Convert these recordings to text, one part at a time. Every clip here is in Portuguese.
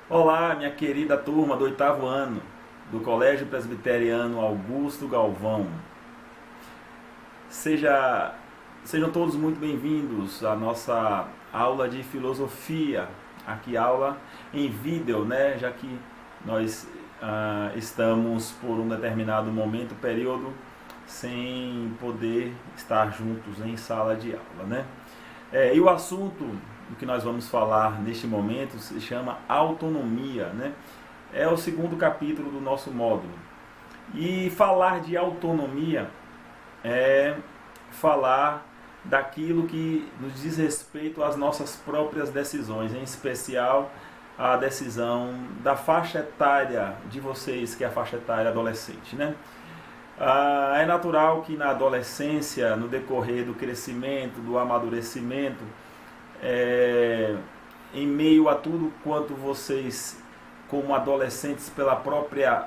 Olá, minha querida turma do oitavo ano do Colégio Presbiteriano Augusto Galvão. Sejam todos muito bem-vindos à nossa aula de filosofia. Aqui aula em vídeo, né? Já que nós estamos por um determinado momento, período, sem poder estar juntos em sala de aula, né? E o assunto do que nós vamos falar neste momento se chama autonomia, né? É o segundo capítulo do nosso módulo. E falar de autonomia é falar daquilo que nos diz respeito às nossas próprias decisões, em especial a decisão da faixa etária de vocês, que é a faixa etária adolescente, né? É natural que na adolescência, no decorrer do crescimento, do amadurecimento, em meio a tudo quanto vocês, como adolescentes, pela própria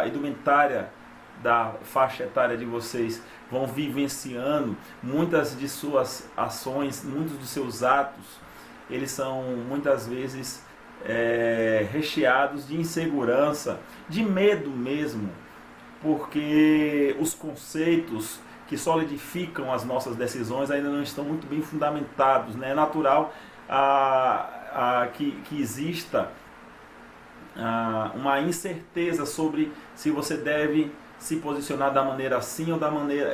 indumentária da faixa etária de vocês, vão vivenciando, muitas de suas ações, muitos de seus atos, eles são muitas vezes recheados de insegurança, de medo mesmo, porque os conceitos que solidificam as nossas decisões ainda não estão muito bem fundamentados, né? É natural que exista uma incerteza sobre se você deve se posicionar da maneira assim ou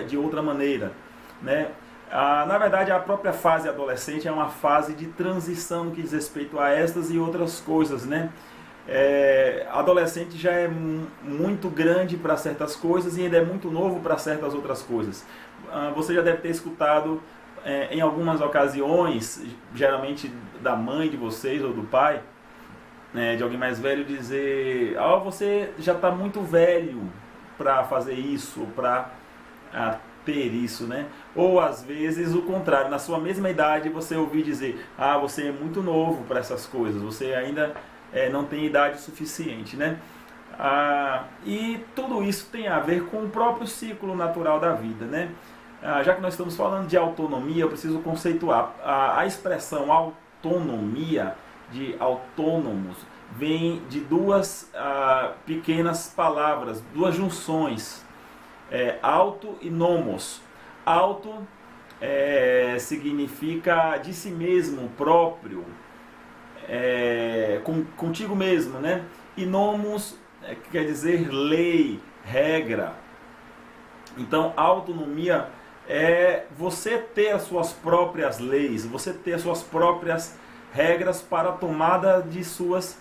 de outra maneira, né? Na verdade, a própria fase adolescente é uma fase de transição no que diz respeito a estas e outras coisas, né? Adolescente já é muito grande para certas coisas e ainda é muito novo para certas outras coisas. Você já deve ter escutado em algumas ocasiões, geralmente da mãe de vocês ou do pai, de alguém mais velho, dizer: você já está muito velho para fazer isso, para ter isso, né? Ou às vezes o contrário, na sua mesma idade você ouvir dizer: você é muito novo para essas coisas, você ainda não tem idade suficiente, né? E tudo isso tem a ver com o próprio ciclo natural da vida, né? Já que nós estamos falando de autonomia, eu preciso conceituar. A expressão autonomia, de autônomos, vem de duas pequenas palavras, duas junções, auto e nomos. Auto significa de si mesmo, próprio, contigo mesmo, né? E nomos quer dizer lei, regra. Então, autonomia é você ter as suas próprias leis, você ter as suas próprias regras para a tomada de suas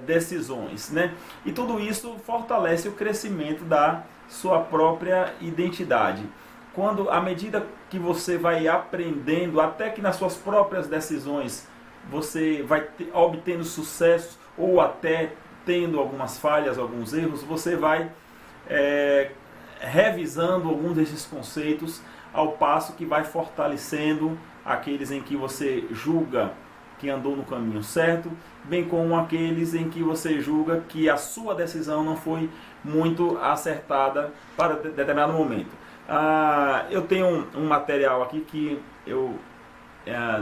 decisões, né? E tudo isso fortalece o crescimento da sua própria identidade. À medida que você vai aprendendo, até que nas suas próprias decisões você vai obtendo sucesso, ou até tendo algumas falhas, alguns erros, você vai revisando alguns desses conceitos, ao passo que vai fortalecendo aqueles em que você julga que andou no caminho certo, bem como aqueles em que você julga que a sua decisão não foi muito acertada para determinado momento. Eu tenho um material aqui que eu,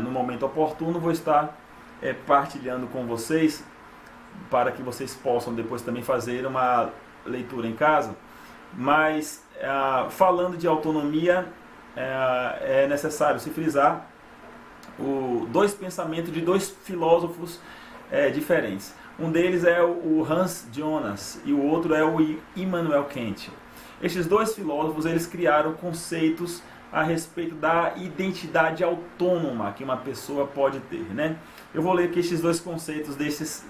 no momento oportuno, vou estar partilhando com vocês, para que vocês possam depois também fazer uma leitura em casa. Mas, falando de autonomia, é necessário se frisar dois pensamentos de dois filósofos diferentes. Um deles é o Hans Jonas e o outro é o Immanuel Kant. Estes dois filósofos, eles criaram conceitos a respeito da identidade autônoma que uma pessoa pode ter, né? Eu vou ler aqui estes dois conceitos desses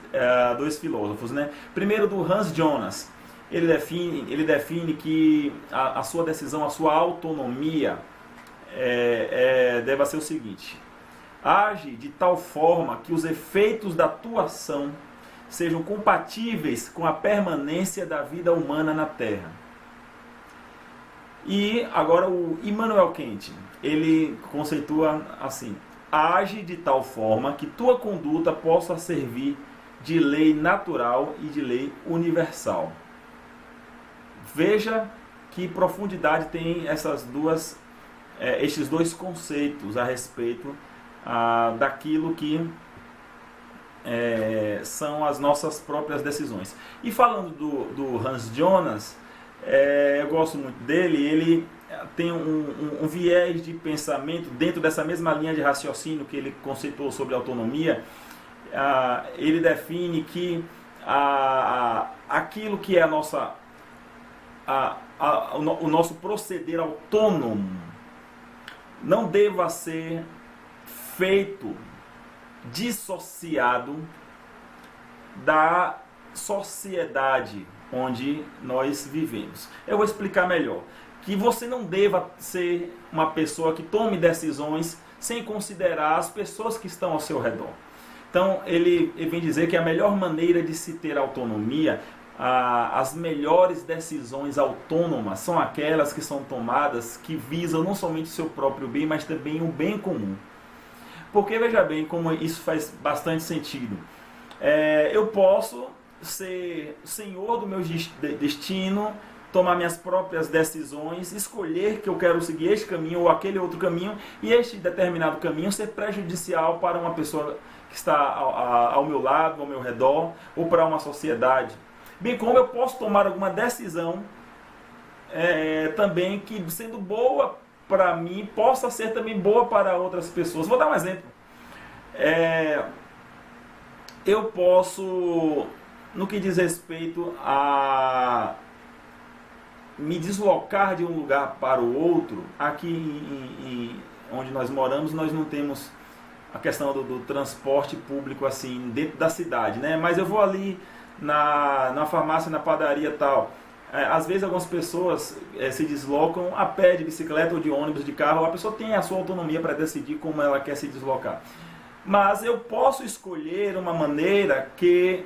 dois filósofos, né? Primeiro, do Hans Jonas. Ele define que a sua decisão, a sua autonomia deve ser o seguinte: age de tal forma que os efeitos da tua ação sejam compatíveis com a permanência da vida humana na Terra. E agora o Immanuel Kant, ele conceitua assim: age de tal forma que tua conduta possa servir de lei natural e de lei universal. Veja que profundidade tem estes dois conceitos a respeito daquilo que são as nossas próprias decisões. E falando do Hans Jonas, eu gosto muito dele. Ele tem um viés de pensamento dentro dessa mesma linha de raciocínio que ele conceituou sobre autonomia. Ele define que aquilo que é o nosso proceder autônomo não deva ser feito dissociado da sociedade onde nós vivemos. Eu vou explicar melhor. Que você não deva ser uma pessoa que tome decisões sem considerar as pessoas que estão ao seu redor. Então, ele vem dizer que a melhor maneira de se ter autonomia, as melhores decisões autônomas são aquelas que são tomadas que visam não somente o seu próprio bem, mas também o bem comum. Porque veja bem como isso faz bastante sentido. Eu posso ser senhor do meu destino, tomar minhas próprias decisões, escolher que eu quero seguir este caminho ou aquele outro caminho, e este determinado caminho ser prejudicial para uma pessoa que está ao meu lado, ao meu redor, ou para uma sociedade. Bem como eu posso tomar alguma decisão também que, sendo boa para mim, possa ser também boa para outras pessoas. Vou dar um exemplo. Eu posso, no que diz respeito a me deslocar de um lugar para o outro, aqui onde nós moramos, nós não temos a questão do transporte público assim dentro da cidade, né? Mas eu vou ali na farmácia, na padaria e tal. Às vezes algumas pessoas se deslocam a pé, de bicicleta ou de ônibus, de carro. A pessoa tem a sua autonomia para decidir como ela quer se deslocar. Mas eu posso escolher uma maneira que,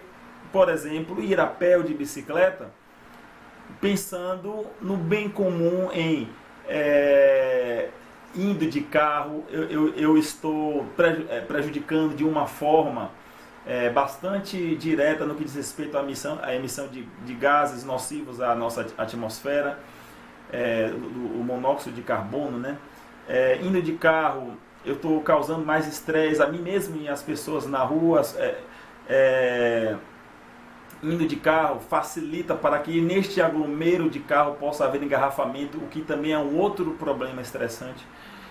por exemplo, ir a pé ou de bicicleta, pensando no bem comum, em indo de carro, eu estou prejudicando de uma forma bastante direta no que diz respeito à emissão de gases nocivos à nossa atmosfera, o monóxido de carbono, né? Indo de carro, eu estou causando mais estresse a mim mesmo e às pessoas na rua. Indo de carro facilita para que neste aglomero de carro possa haver engarrafamento, o que também é um outro problema estressante.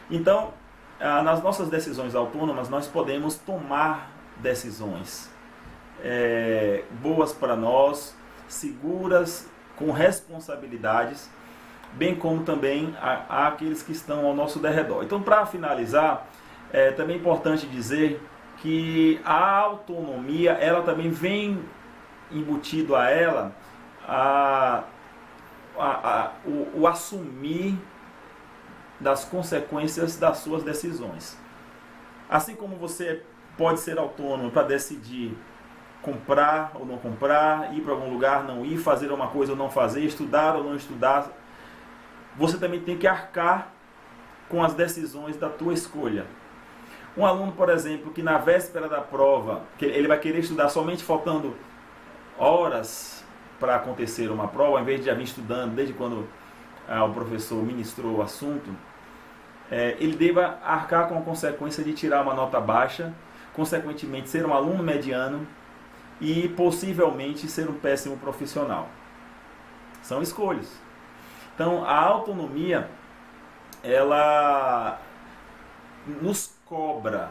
Então, nas nossas decisões autônomas, nós podemos tomar decisões boas para nós, seguras, com responsabilidades, bem como também aqueles que estão ao nosso derredor. Então, para finalizar, também é importante dizer que a autonomia, ela também vem embutido a ela o assumir das consequências das suas decisões. Assim como você pode ser autônomo para decidir comprar ou não comprar, ir para algum lugar, não ir, fazer uma coisa ou não fazer, estudar ou não estudar, você também tem que arcar com as decisões da tua escolha. Um aluno, por exemplo, que na véspera da prova, que ele vai querer estudar somente faltando horas para acontecer uma prova, ao invés de já vir estudando desde quando o professor ministrou o assunto, ele deva arcar com a consequência de tirar uma nota baixa, consequentemente ser um aluno mediano e possivelmente ser um péssimo profissional. São escolhas. Então a autonomia, ela nos cobra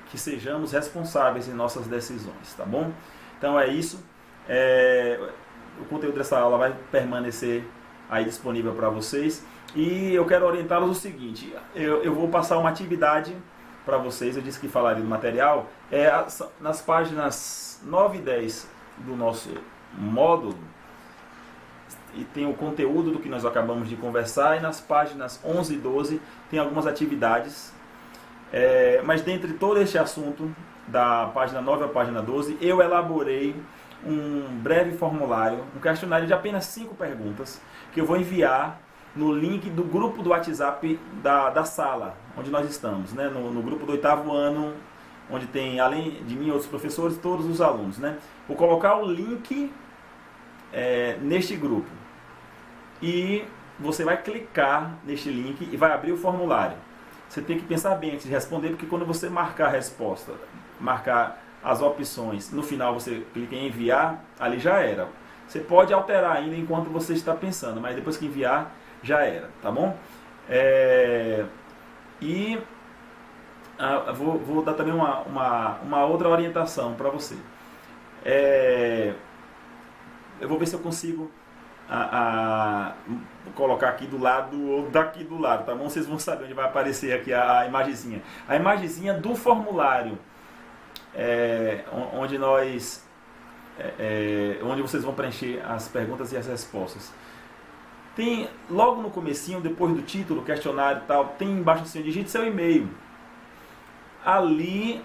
que sejamos responsáveis em nossas decisões, tá bom? Então é isso. O conteúdo dessa aula vai permanecer aí disponível para vocês. E eu quero orientá-los o seguinte: eu vou passar uma atividade para vocês. Eu disse que falaria do material. Nas páginas 9 e 10 do nosso módulo, e tem o conteúdo do que nós acabamos de conversar. E nas páginas 11 e 12 tem algumas atividades. Mas dentre todo este assunto, da página 9 à página 12, eu elaborei um breve formulário, um questionário de apenas 5 perguntas, que eu vou enviar no link do grupo do WhatsApp da sala, onde nós estamos, né? No grupo do 8º ano, onde tem, além de mim, outros professores, todos os alunos, né? Vou colocar o link neste grupo. E você vai clicar neste link e vai abrir o formulário. Você tem que pensar bem antes de responder, porque quando você marcar a resposta, marcar as opções, no final você clica em enviar, ali já era. Você pode alterar ainda enquanto você está pensando, mas depois que enviar, já era, tá bom? Vou dar também uma outra orientação para você. Eu vou ver se eu consigo colocar aqui do lado ou daqui do lado, tá bom? Vocês vão saber onde vai aparecer aqui a imagenzinha. A imagenzinha do formulário, onde vocês vão preencher as perguntas e as respostas. Tem logo no comecinho, depois do título, questionário e tal, tem embaixo assim, digite seu e-mail. Ali,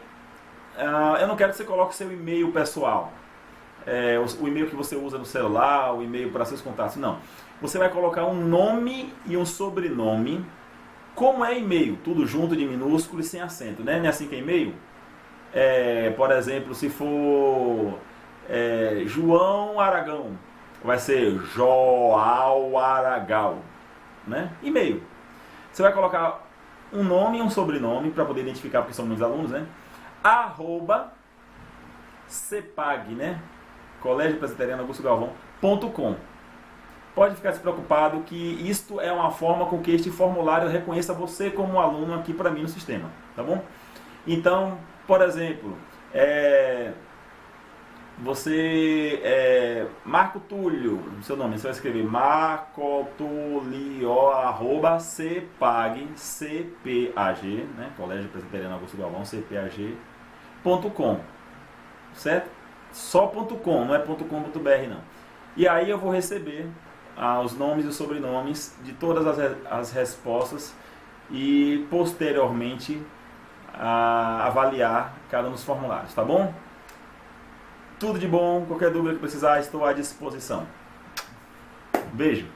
eu não quero que você coloque seu e-mail pessoal, o e-mail que você usa no celular, o e-mail para seus contatos, não. Você vai colocar um nome e um sobrenome, como é e-mail, tudo junto de minúsculo e sem acento, né? Não é assim que é e-mail? Por exemplo, se for João Aragão, vai ser João Aragal, né? E-mail. Você vai colocar um nome e um sobrenome para poder identificar, porque são muitos alunos, né? @CEPAG, né? Colégio Presbiteriano Augusto Galvão.com. Pode ficar despreocupado que isto é uma forma com que este formulário reconheça você como aluno aqui para mim no sistema, tá bom? Então, por exemplo, Marco Túlio, seu nome, você vai escrever marcotulio@cepag, CPAG, né? Colégio Presbiteriano Augusto Galvão, CPAG.com, certo? Só .com, não é .com.br não. E aí eu vou receber os nomes e os sobrenomes de todas as respostas e posteriormente avaliar cada um dos formulários, tá bom? Tudo de bom, qualquer dúvida que precisar, estou à disposição. Beijo!